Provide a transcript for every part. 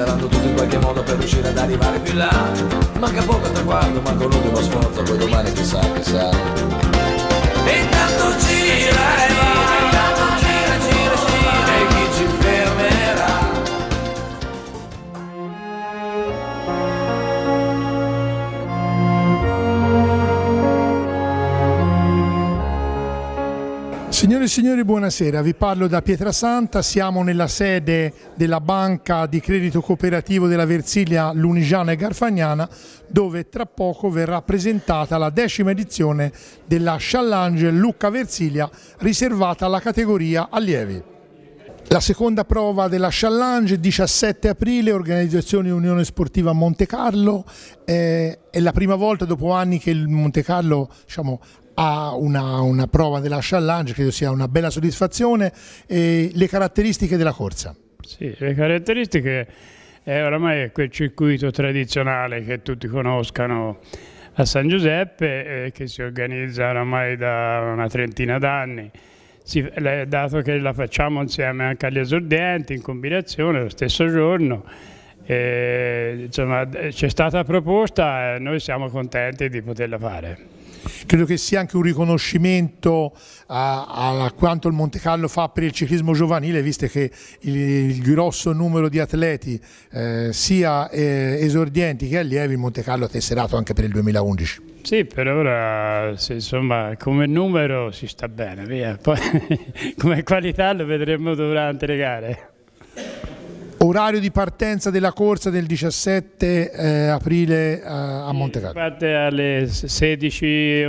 pedalanno tutti in qualche modo per riuscire ad arrivare più là. Manca poco al traguardo, manca un ultimo sforzo, poi domani chissà, chissà. E intanto gira e va, intanto gira, gira, gira, e chi ci fermerà? Signore e signori, buonasera, vi parlo da Pietrasanta, siamo nella sede della Banca di Credito Cooperativo della Versilia Lunigiana e Garfagnana, dove tra poco verrà presentata la 10ª edizione della Challenge Lucca Versilia, riservata alla categoria allievi. La seconda prova della Challenge, 17 aprile, organizzazione Unione Sportiva Montecarlo, è la prima volta dopo anni che il Montecarlo, diciamo, ha una prova della Challenge, credo sia una bella soddisfazione. E le caratteristiche della corsa? Sì, le caratteristiche oramai quel circuito tradizionale che tutti conoscano a San Giuseppe, che si organizza oramai da una trentina d'anni. Dato che la facciamo insieme anche agli esordienti in combinazione lo stesso giorno, insomma, c'è stata proposta e noi siamo contenti di poterla fare. Credo che sia anche un riconoscimento a quanto il Montecarlo fa per il ciclismo giovanile, visto che il grosso numero di atleti, sia esordienti che allievi, il Montecarlo ha tesserato anche per il 2011. Sì, per ora insomma, come numero si sta bene, via. Poi come qualità lo vedremo durante le gare. Orario di partenza della corsa del 17 aprile a Montecarlo? Parte alle 16,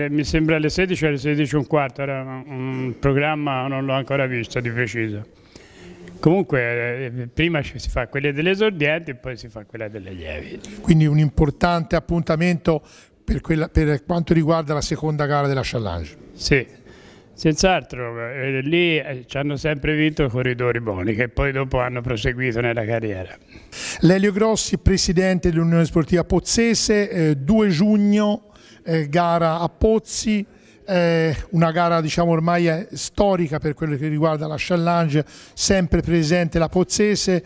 mi sembra alle 16 o alle 16:15, era un programma, non l'ho ancora visto di preciso. Comunque prima si fa quelle degli esordienti e poi si fa quella degli allievi. Quindi un importante appuntamento per quanto riguarda la seconda gara della Challenge? Sì. Senz'altro, lì ci hanno sempre vinto corridori buoni che poi dopo hanno proseguito nella carriera. Lelio Grossi, presidente dell'Unione Sportiva Pozzese, 2 giugno, gara a Pozzi, una gara, diciamo, ormai storica per quello che riguarda la Challenge, sempre presente la Pozzese,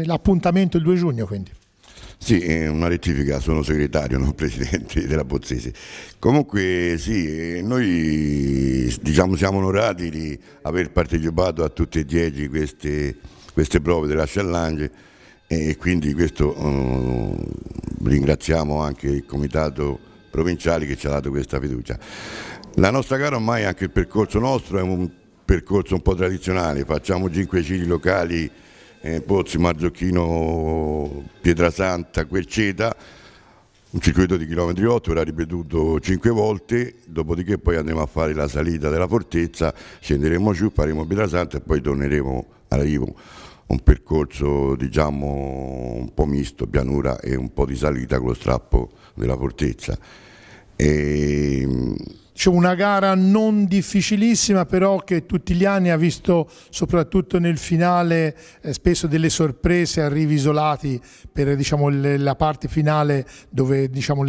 l'appuntamento il 2 giugno quindi. Sì, una rettifica, sono segretario, non presidente della Pozzese. Comunque sì, noi diciamo siamo onorati di aver partecipato a tutte e 10 queste prove della Challenge e quindi questo ringraziamo anche il comitato provinciale che ci ha dato questa fiducia. La nostra gara ormai, anche il percorso nostro è un percorso un po' tradizionale, facciamo 5 giri locali, Pozzi, Marzocchino, Pietrasanta, Querceta, un circuito di chilometri 8, verrà ripetuto 5 volte, dopodiché poi andremo a fare la salita della fortezza, scenderemo giù, faremo Pietrasanta e poi torneremo all'arrivo. Un percorso, diciamo, un po' misto, pianura e un po' di salita con lo strappo della fortezza. C'è una gara non difficilissima, però che tutti gli anni ha visto, soprattutto nel finale, spesso delle sorprese, arrivi isolati per, diciamo, la parte finale dove, diciamo,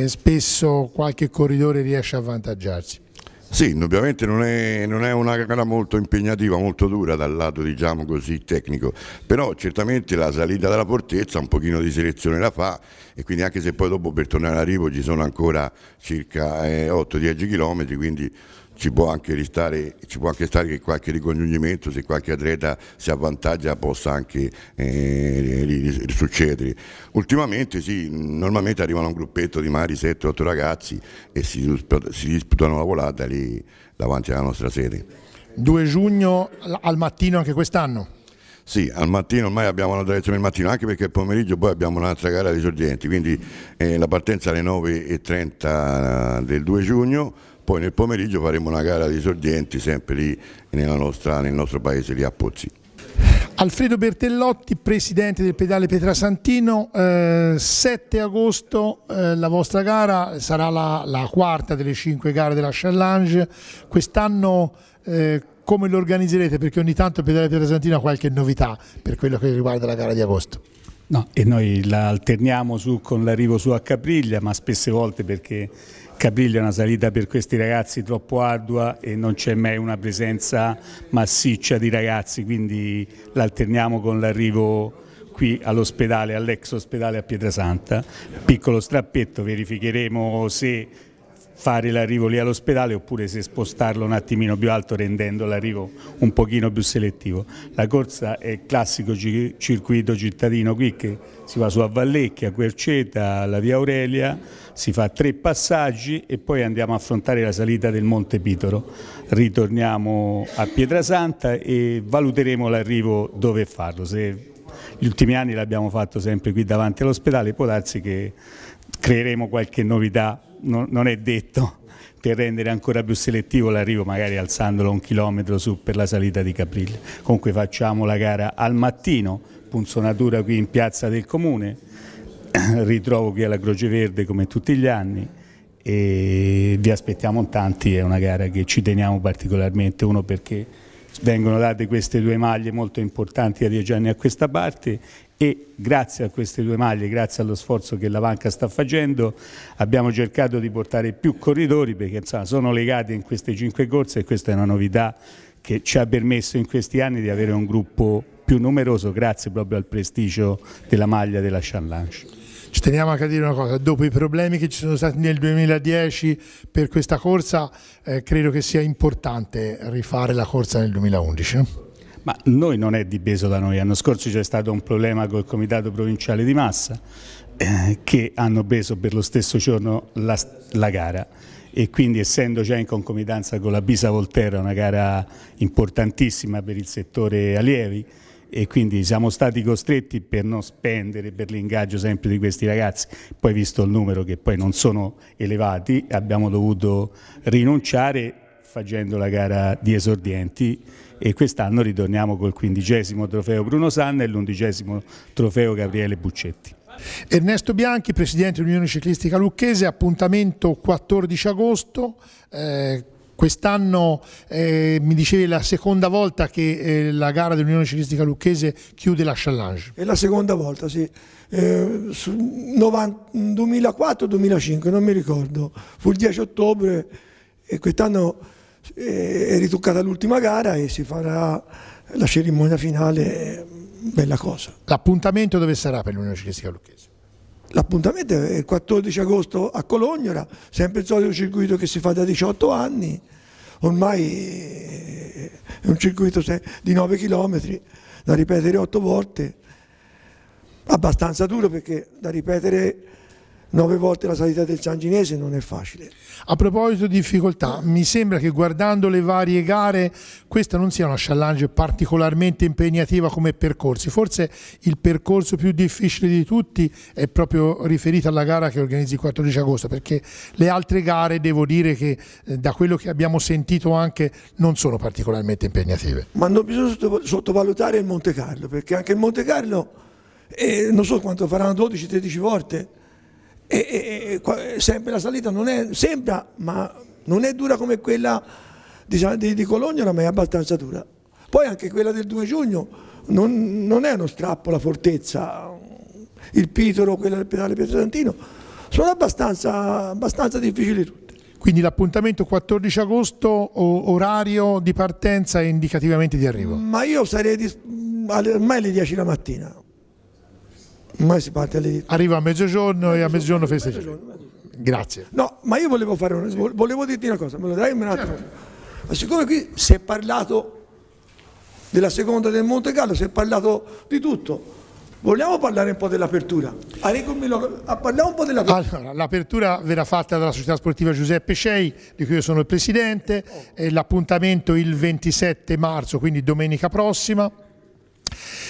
spesso qualche corridore riesce a avvantaggiarsi. Sì, ovviamente non è una gara molto impegnativa, molto dura dal lato, diciamo così, tecnico, però certamente la salita della fortezza un pochino di selezione la fa e quindi anche se poi dopo per tornare all'arrivo ci sono ancora circa 8-10 km, quindi ci può anche stare che qualche ricongiungimento, se qualche atleta si avvantaggia, possa anche succedere. Ultimamente sì, normalmente arrivano un gruppetto di magari 7-8 ragazzi e si disputano la volata lì davanti alla nostra sede. 2 giugno al mattino anche quest'anno? Sì, al mattino ormai abbiamo la tradizione del mattino, anche perché il pomeriggio poi abbiamo un'altra gara di esordienti, quindi la partenza alle 9:30 del 2 giugno, poi nel pomeriggio faremo una gara di esordienti sempre lì nel nostro paese, lì a Pozzi. Alfredo Bertellotti, presidente del pedale Pietrasantino, 7 agosto la vostra gara sarà la quarta delle 5 gare della Challenge. Quest'anno come lo organizzerete? Perché ogni tanto il pedale Pietrasantino ha qualche novità per quello che riguarda la gara di agosto. No, e noi la alterniamo con l'arrivo su a Capriglia, ma spesse volte perché Capriglia è una salita per questi ragazzi troppo ardua e non c'è mai una presenza massiccia di ragazzi, quindi l'alterniamo con l'arrivo qui all'ospedale, all'ex ospedale a Pietrasanta, piccolo strappetto, verificheremo se fare l'arrivo lì all'ospedale oppure se spostarlo un attimino più alto rendendo l'arrivo un pochino più selettivo. La corsa è il classico circuito cittadino qui che si va su a Vallecchia, a Querceta, alla via Aurelia, si fa 3 passaggi e poi andiamo a affrontare la salita del Monte Pitoro. Ritorniamo a Pietrasanta e valuteremo l'arrivo dove farlo. Se gli ultimi anni l'abbiamo fatto sempre qui davanti all'ospedale, può darsi che creeremo qualche novità, non è detto, per rendere ancora più selettivo l'arrivo, magari alzandolo 1 chilometro su per la salita di Capriglia. Comunque facciamo la gara al mattino, punzonatura qui in piazza del Comune, ritrovo qui alla Croce Verde come tutti gli anni e vi aspettiamo in tanti, è una gara che ci teniamo particolarmente, uno perché vengono date queste 2 maglie molto importanti da 10 anni a questa parte e grazie a queste 2 maglie, grazie allo sforzo che la banca sta facendo, abbiamo cercato di portare più corridori perché insomma, sono legati in queste 5 corse e questa è una novità che ci ha permesso in questi anni di avere un gruppo più numeroso grazie proprio al prestigio della maglia della Challenge. Ci teniamo anche a dire una cosa, dopo i problemi che ci sono stati nel 2010 per questa corsa, credo che sia importante rifare la corsa nel 2011. Ma noi non è dipeso da noi, l'anno scorso c'è stato un problema col Comitato Provinciale di Massa che hanno preso per lo stesso giorno la gara e quindi essendo già in concomitanza con la Pisa Volterra, una gara importantissima per il settore allievi, e quindi siamo stati costretti per non spendere per l'ingaggio sempre di questi ragazzi, poi visto il numero che poi non sono elevati abbiamo dovuto rinunciare facendo la gara di esordienti e quest'anno ritorniamo col 15° trofeo Bruno Sanna e l'11° trofeo Gabriele Buccetti. Ernesto Bianchi, presidente dell'Unione Ciclistica Lucchese, appuntamento 14 agosto. Quest'anno mi dicevi la seconda volta che la gara dell'Unione Ciclistica Lucchese chiude la Challenge. È la seconda volta, sì. 2004-2005, non mi ricordo. Fu il 10 ottobre e quest'anno è ritoccata l'ultima gara e si farà la cerimonia finale, bella cosa. L'appuntamento dove sarà per l'Unione Ciclistica Lucchese? L'appuntamento è il 14 agosto a Colognora, sempre il solito circuito che si fa da 18 anni, ormai è un circuito di 9 km da ripetere 8 volte, abbastanza duro perché da ripetere 9 volte la salita del Sanginese non è facile. A proposito di difficoltà, mi sembra che guardando le varie gare questa non sia una challenge particolarmente impegnativa come percorsi, forse il percorso più difficile di tutti è proprio riferito alla gara che organizzi il 14 agosto, perché le altre gare devo dire che da quello che abbiamo sentito anche non sono particolarmente impegnative. Ma non bisogna sottovalutare il Monte Carlo, perché anche il Monte Carlo non so quanto faranno, 12-13 volte. Sempre la salita non è, sembra, ma non è dura come quella di Colognora, ma è abbastanza dura. Poi anche quella del 2 giugno non è uno strappo, la fortezza, il Pitoro, quella del pedale Pietrasantino, sono abbastanza difficili tutte. Quindi l'appuntamento 14 agosto, orario di partenza e indicativamente di arrivo? Ma io sarei ormai alle 10 la mattina. Ormai si parte alle... Arriva a mezzogiorno e a mezzogiorno festeggiamo. Grazie. No, ma io volevo dirti una cosa, me lo dai un attimo? Ma siccome qui si è parlato della seconda del Monte Carlo, si è parlato di tutto, vogliamo parlare un po' dell'apertura? Parliamo un po' dell'apertura. Allora, l'apertura verrà fatta dalla società sportiva Giuseppe Scei, di cui io sono il presidente, l'appuntamento il 27 marzo, quindi domenica prossima.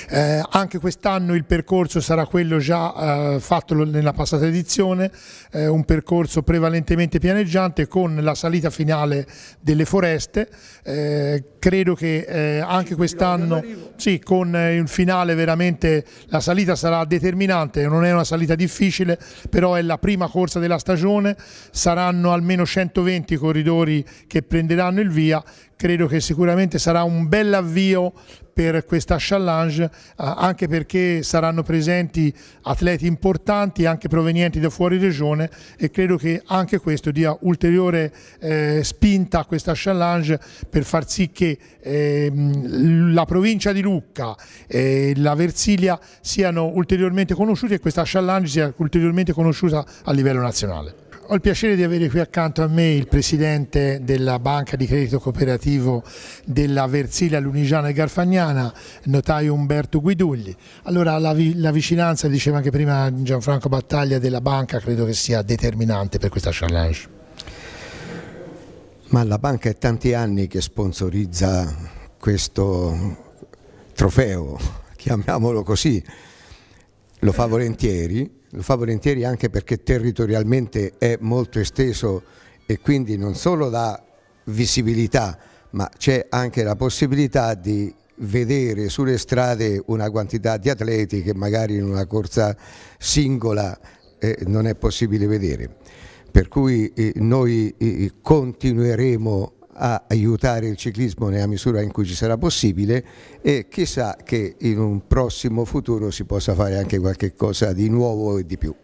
Anche quest'anno il percorso sarà quello già fatto nella passata edizione, un percorso prevalentemente pianeggiante con la salita finale delle foreste. Credo che anche quest'anno sì, con il finale veramente la salita sarà determinante, non è una salita difficile, però è la prima corsa della stagione, saranno almeno 120 corridori che prenderanno il via. Credo che sicuramente sarà un bel avvio per questa challenge, anche perché saranno presenti atleti importanti anche provenienti da fuori regione, e credo che anche questo dia ulteriore spinta a questa challenge per far sì che la provincia di Lucca e la Versilia siano ulteriormente conosciuti e questa challenge sia ulteriormente conosciuta a livello nazionale. Ho il piacere di avere qui accanto a me il presidente della Banca di Credito Cooperativo della Versilia Lunigiana e Garfagnana, notaio Umberto Guidugli. Allora, la vicinanza, diceva anche prima Gianfranco Battaglia, della banca credo che sia determinante per questa challenge. Ma la banca è tanti anni che sponsorizza questo trofeo, chiamiamolo così, lo fa volentieri anche perché territorialmente è molto esteso e quindi non solo dà visibilità, ma c'è anche la possibilità di vedere sulle strade una quantità di atleti che magari in una corsa singola non è possibile vedere. Per cui noi continueremo a aiutare il ciclismo nella misura in cui ci sarà possibile, e chissà che in un prossimo futuro si possa fare anche qualche cosa di nuovo e di più.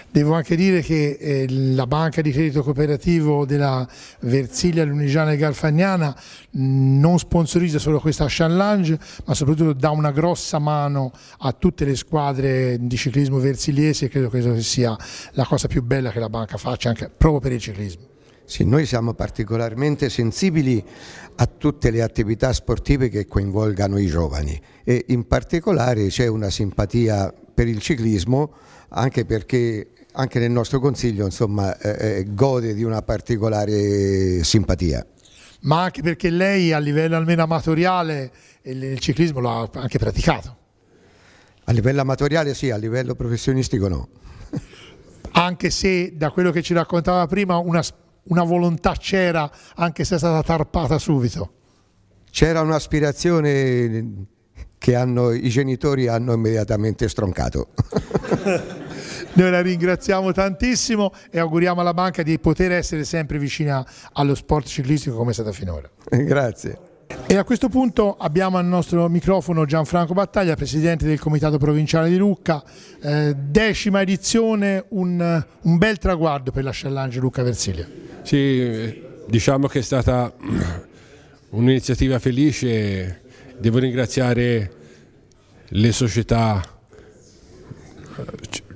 Devo anche dire che la Banca di Credito Cooperativo della Versilia Lunigiana e Garfagnana non sponsorizza solo questa challenge, ma soprattutto dà una grossa mano a tutte le squadre di ciclismo versiliesi, e credo che sia la cosa più bella che la banca faccia anche proprio per il ciclismo. Sì, noi siamo particolarmente sensibili a tutte le attività sportive che coinvolgano i giovani, e in particolare c'è una simpatia per il ciclismo, anche perché anche nel nostro consiglio insomma gode di una particolare simpatia. Ma anche perché lei a livello almeno amatoriale il ciclismo l'ha anche praticato. A livello amatoriale sì, a livello professionistico no. Anche se da quello che ci raccontava prima una volontà c'era, anche se è stata tarpata subito. C'era un'aspirazione che i genitori hanno immediatamente stroncato. Noi la ringraziamo tantissimo e auguriamo alla banca di poter essere sempre vicina allo sport ciclistico come è stata finora. Grazie. E a questo punto abbiamo al nostro microfono Gianfranco Battaglia, presidente del Comitato Provinciale di Lucca. 10ª edizione, un bel traguardo per la challenge Lucca Versilia. Sì, diciamo che è stata un'iniziativa felice. Devo ringraziare le società.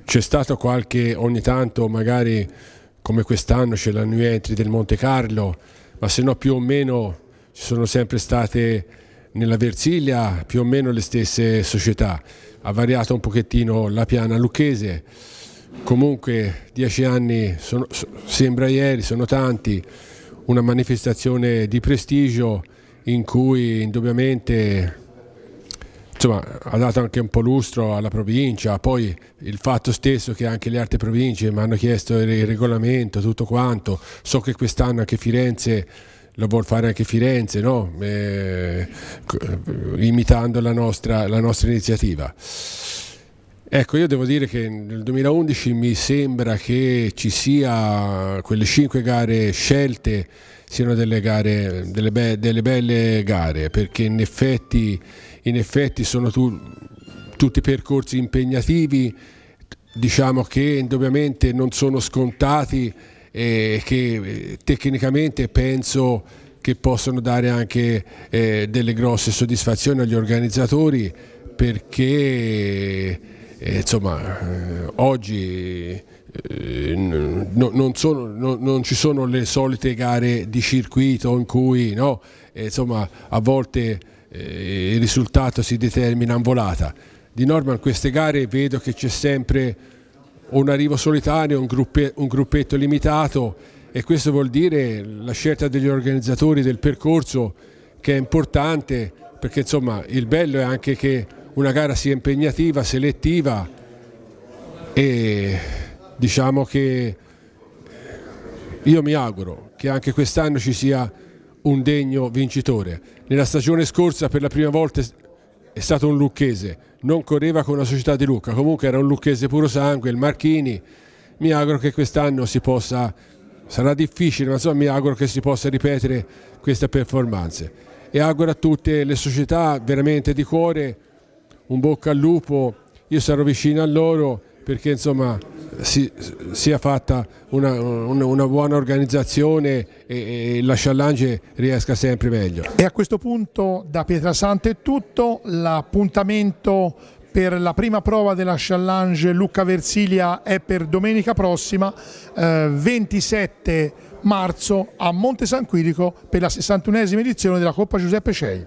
C'è stato ogni tanto, magari come quest'anno c'è la New Entry del Monte Carlo, ma se no più o meno ci sono sempre state nella Versilia più o meno le stesse società. Ha variato un pochettino la piana lucchese, comunque 10 anni sembra ieri, sono tanti, una manifestazione di prestigio in cui indubbiamente insomma, ha dato anche un po' lustro alla provincia. Poi il fatto stesso che anche le altre province mi hanno chiesto il regolamento, tutto quanto. So che quest'anno anche Firenze lo vuol fare, anche Firenze, no? Imitando la nostra iniziativa. Ecco, io devo dire che nel 2011 mi sembra che ci sia quelle 5 gare scelte siano delle belle gare, perché in effetti sono tutti percorsi impegnativi, diciamo che indubbiamente non sono scontati e che tecnicamente penso che possono dare anche delle grosse soddisfazioni agli organizzatori, perché insomma oggi non ci sono le solite gare di circuito in cui insomma a volte il risultato si determina in volata. Di norma in queste gare vedo che c'è sempre un arrivo solitario, un gruppetto limitato, e questo vuol dire la scelta degli organizzatori del percorso, che è importante, perché insomma il bello è anche che una gara sia impegnativa, selettiva, e diciamo che io mi auguro che anche quest'anno ci sia un degno vincitore. Nella stagione scorsa per la prima volta è stato un lucchese, non correva con la società di Lucca, comunque era un lucchese puro sangue, il Marchini. Mi auguro che quest'anno sarà difficile, ma insomma mi auguro che si possa ripetere questa performance. e auguro a tutte le società veramente di cuore un bocca al lupo. Io sarò vicino a loro perché insomma sia fatta una buona organizzazione e la challenge riesca sempre meglio. E a questo punto da Pietrasanta è tutto, l'appuntamento per la prima prova della challenge Lucca Versilia è per domenica prossima, 27 marzo a Monte San Quirico per la 61esima edizione della Coppa Giuseppe Cei.